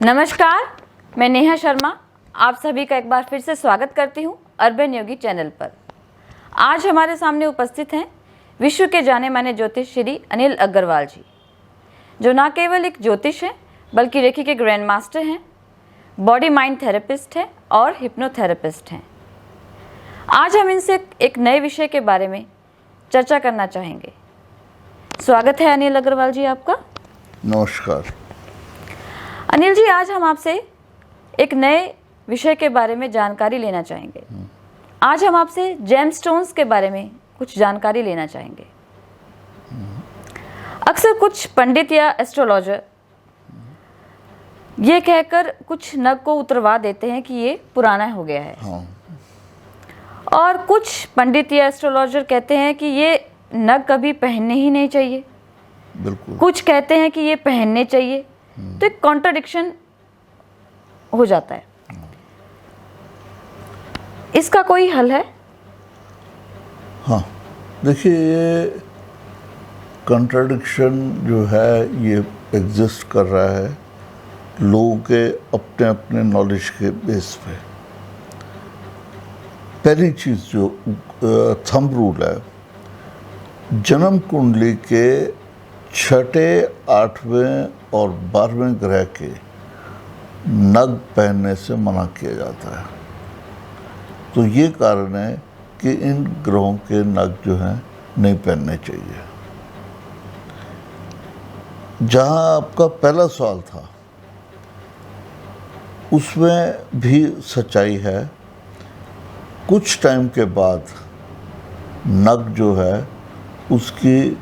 नमस्कार, मैं नेहा शर्मा आप सभी का एक बार फिर से स्वागत करती हूं अर्बन योगी चैनल पर। आज हमारे सामने उपस्थित हैं विश्व के जाने माने ज्योतिष श्री अनिल अग्रवाल जी, जो न केवल एक ज्योतिष हैं बल्कि रेकी के ग्रैंड मास्टर हैं, बॉडी माइंड थेरेपिस्ट हैं और हिप्नोथेरेपिस्ट हैं। आज हम इनसे एक नए विषय के बारे में चर्चा करना चाहेंगे। स्वागत है अनिल अग्रवाल जी आपका। नमस्कार अनिल जी, आज हम आपसे एक नए विषय के बारे में जानकारी लेना चाहेंगे। आज हम आपसे जेमस्टोन्स के बारे में कुछ जानकारी लेना चाहेंगे। अक्सर कुछ पंडित या एस्ट्रोलॉजर ये कहकर कुछ नग को उतरवा देते हैं कि ये पुराना हो गया है। हाँ। और कुछ पंडित या एस्ट्रोलॉजर कहते हैं कि ये नग कभी पहनने ही नहीं चाहिए। बिल्कुल। कुछ कहते हैं कि ये पहनने चाहिए। तो एक कॉन्ट्रडिक्शन हो जाता है। इसका कोई हल है? हाँ, देखिए, ये कॉन्ट्रडिक्शन जो है ये एग्जिस्ट कर रहा है लोगों के अपने अपने नॉलेज के बेस पे। पहली चीज़ जो थंब रूल है, जन्म कुंडली के 6, 8वें और 12वें ग्रह के नग पहनने से मना किया जाता है। तो ये कारण है कि इन ग्रहों के नग जो हैं नहीं पहनने चाहिए। जहाँ आपका पहला सवाल था उसमें भी सच्चाई है। कुछ टाइम के बाद नग जो है उसकी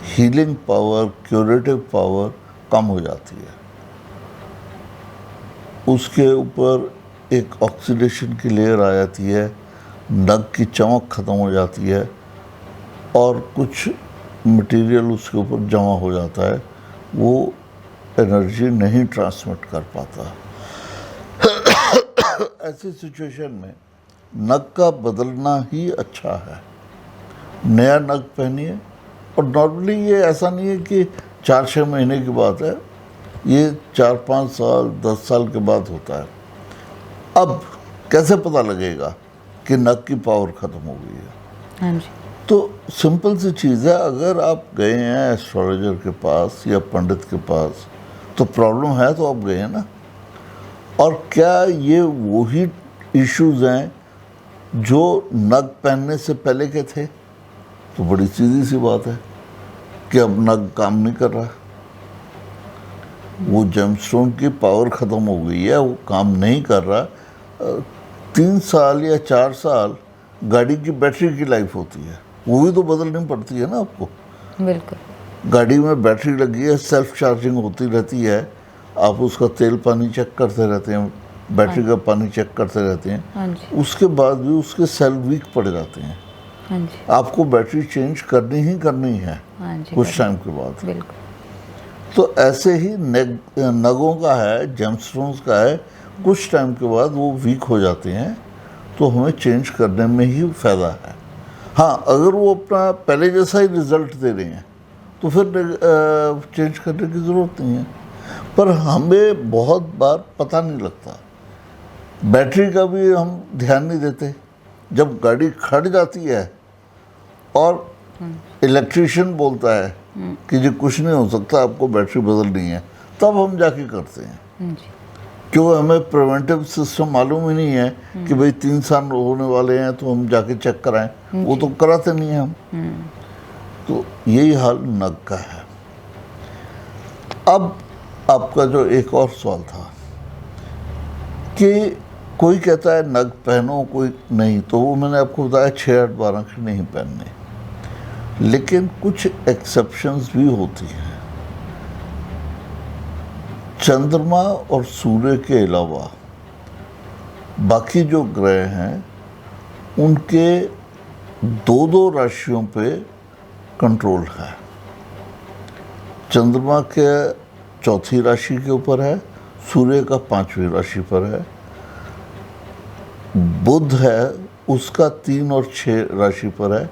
हीलिंग पावर, क्यूरेटिव पावर कम हो जाती है। उसके ऊपर एक ऑक्सीडेशन की लेयर आ जाती है, नग की चमक ख़त्म हो जाती है और कुछ मटेरियल उसके ऊपर जमा हो जाता है, वो एनर्जी नहीं ट्रांसमिट कर पाता। ऐसी सिचुएशन में नग का बदलना ही अच्छा है। नया नग पहनिए। और नॉर्मली ये ऐसा नहीं है कि 4-6 महीने की बात है, ये 4-5 साल 10 साल के बाद होता है। अब कैसे पता लगेगा कि नग की पावर ख़त्म हो गई है? हाँ जी। तो सिंपल सी चीज़ है, अगर आप गए हैं एस्ट्रोलॉजर के पास या पंडित के पास तो प्रॉब्लम है तो आप गए हैं ना। और क्या ये वही इश्यूज़ हैं जो नग पहनने से पहले के थे? तो बड़ी सीधी सी बात है कि अब नग काम नहीं कर रहा। वो जेमस्टोन की पावर ख़त्म हो गई है, वो काम नहीं कर रहा। 3 साल या 4 साल गाड़ी की बैटरी की लाइफ होती है, वो भी तो बदलनी पड़ती है ना आपको। बिल्कुल। गाड़ी में बैटरी लगी है, सेल्फ चार्जिंग होती रहती है, आप उसका तेल पानी चेक करते रहते हैं, बैटरी का पानी चेक करते रहते हैं। हाँ जी। उसके बाद भी उसके सेल वीक पड़ जाते हैं। हाँ जी। आपको बैटरी चेंज करनी ही करनी है। हाँ जी, कुछ टाइम के बाद। बिल्कुल। तो ऐसे ही नगों का है, जेमस्टोन्स का है, कुछ टाइम के बाद वो वीक हो जाते हैं, तो हमें चेंज करने में ही फ़ायदा है। हाँ, अगर वो अपना पहले जैसा ही रिज़ल्ट दे रहे हैं तो फिर चेंज करने की ज़रूरत नहीं है। पर हमें बहुत बार पता नहीं लगता, बैटरी का भी हम ध्यान नहीं देते। जब गाड़ी खड़ जाती है और इलेक्ट्रीशियन बोलता है कि जी कुछ नहीं हो सकता, आपको बैटरी बदलनी है, तब हम जाके करते हैं। क्यों? हमें प्रिवेंटिव सिस्टम मालूम ही नहीं है कि भाई 3 साल होने वाले हैं तो हम जाके चेक कराएं, वो तो कराते नहीं हैं हम। तो यही हाल नग का है। अब आपका जो एक और सवाल था कि कोई कहता है नग पहनो, कोई नहीं, तो वो मैंने आपको बताया 6, 8, 12 के नहीं पहनने। लेकिन कुछ एक्सेप्शंस भी होती हैं। चंद्रमा और सूर्य के अलावा बाकी जो ग्रह हैं उनके 2-2 राशियों पे कंट्रोल है। चंद्रमा के 4थी राशि के ऊपर है, सूर्य का 5वीं राशि पर है, बुध है उसका 3 और 6 राशि पर है,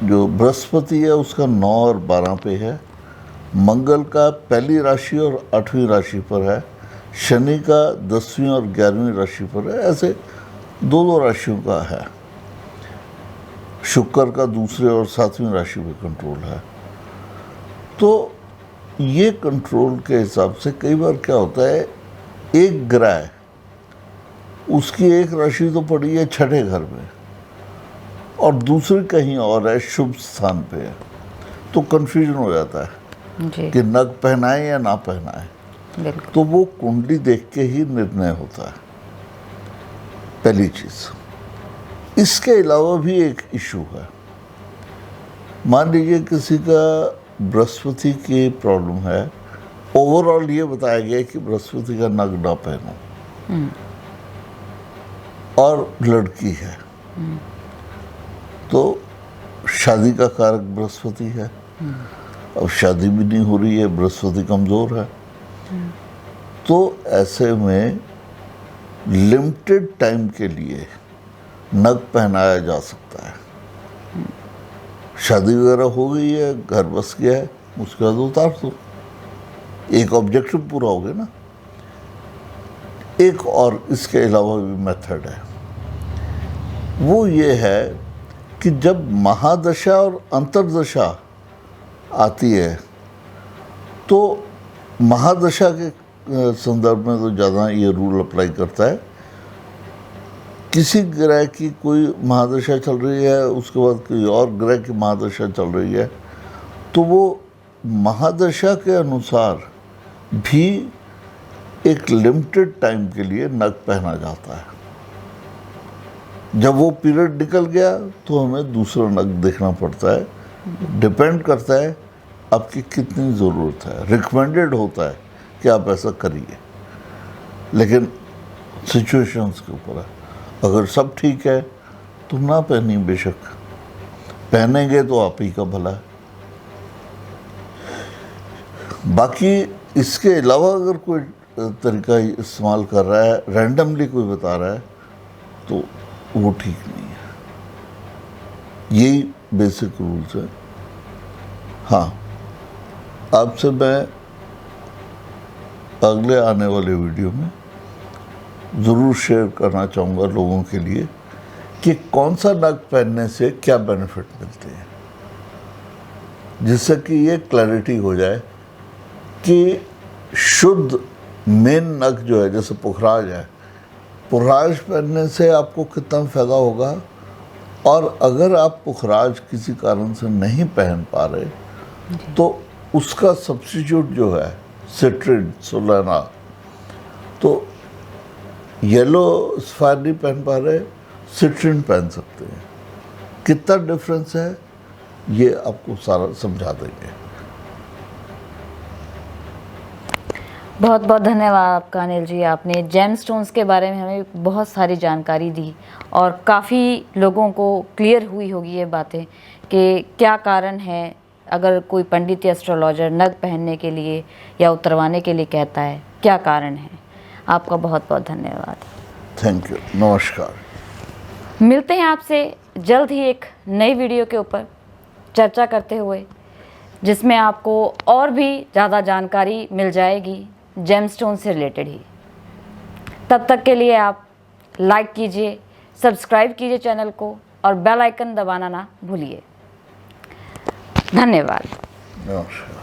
जो बृहस्पति है उसका 9 और 12 पे है, मंगल का पहली राशि और 8वीं राशि पर है, शनि का 10वीं और 11वीं राशि पर है, ऐसे दो राशियों का है। शुक्र का दूसरे और 7वीं राशि पे कंट्रोल है। तो ये कंट्रोल के हिसाब से कई बार क्या होता है, एक ग्रह उसकी एक राशि तो पड़ी है 6ठे घर में और दूसरी कहीं और है, शुभ स्थान पे है, तो कंफ्यूजन हो जाता है जी कि नग पहनाए या ना पहनाए। बिल्कुल। तो वो कुंडली देख के ही निर्णय होता है, पहली चीज। इसके अलावा भी एक इशू है। मान लीजिए किसी का बृहस्पति की प्रॉब्लम है, ओवरऑल ये बताया गया कि बृहस्पति का नग ना पहनो, और लड़की है तो शादी का कारक बृहस्पति है, अब शादी भी नहीं हो रही है, बृहस्पति कमजोर है, तो ऐसे में लिमिटेड टाइम के लिए नग पहनाया जा सकता है। शादी वगैरह हो गई है, घर बस गया है, उसके बाद उतार दो, एक ऑब्जेक्टिव पूरा हो गया ना। एक और इसके अलावा भी मेथड है, वो ये है कि जब महादशा और अंतर्दशा आती है तो महादशा के संदर्भ में तो ज़्यादा ये रूल अप्लाई करता है। किसी ग्रह की कोई महादशा चल रही है, उसके बाद कोई और ग्रह की महादशा चल रही है, तो वो महादशा के अनुसार भी एक लिमिटेड टाइम के लिए नग पहना जाता है। जब वो पीरियड निकल गया तो हमें दूसरा नग देखना पड़ता है। डिपेंड करता है आपकी कितनी ज़रूरत है। रिकमेंडेड होता है कि आप ऐसा करिए, लेकिन सिचुएशंस के ऊपर है। अगर सब ठीक है तो ना पहनिए, बेशक पहनेंगे तो आप ही का भला है। बाकी इसके अलावा अगर कोई तरीका इस्तेमाल कर रहा है, रैंडमली कोई बता रहा है, तो वो ठीक नहीं है। यही बेसिक रूल्स है। हाँ, आपसे मैं अगले आने वाले वीडियो में ज़रूर शेयर करना चाहूँगा लोगों के लिए कि कौन सा नग पहनने से क्या बेनिफिट मिलते हैं, जिससे कि ये क्लैरिटी हो जाए कि शुद्ध मेन नग जो है, जैसे पुखराज है, पुखराज पहनने से आपको कितना फ़ायदा होगा, और अगर आप पुखराज किसी कारण से नहीं पहन पा रहे तो उसका सब्स्टिट्यूट जो है सिट्रिन, सोलाना, तो येलो सफायर नहीं पहन पा रहे, सिट्रिन पहन सकते हैं। कितना डिफरेंस है ये आपको सारा समझा देंगे। बहुत बहुत धन्यवाद आपका अनिल जी। आपने जेम स्टोन्स के बारे में हमें बहुत सारी जानकारी दी और काफ़ी लोगों को क्लियर हुई होगी ये बातें कि क्या कारण है अगर कोई पंडित या एस्ट्रोलॉजर नग पहनने के लिए या उतरवाने के लिए कहता है, क्या कारण है। आपका बहुत बहुत धन्यवाद। थैंक यू, नमस्कार। मिलते हैं आपसे जल्द ही एक नई वीडियो के ऊपर चर्चा करते हुए, जिसमें आपको और भी ज़्यादा जानकारी मिल जाएगी जेमस्टोन से रिलेटेड ही। तब तक के लिए आप लाइक कीजिए, सब्सक्राइब कीजिए चैनल को और बेल आइकन दबाना ना भूलिए। धन्यवाद। नमस्कार।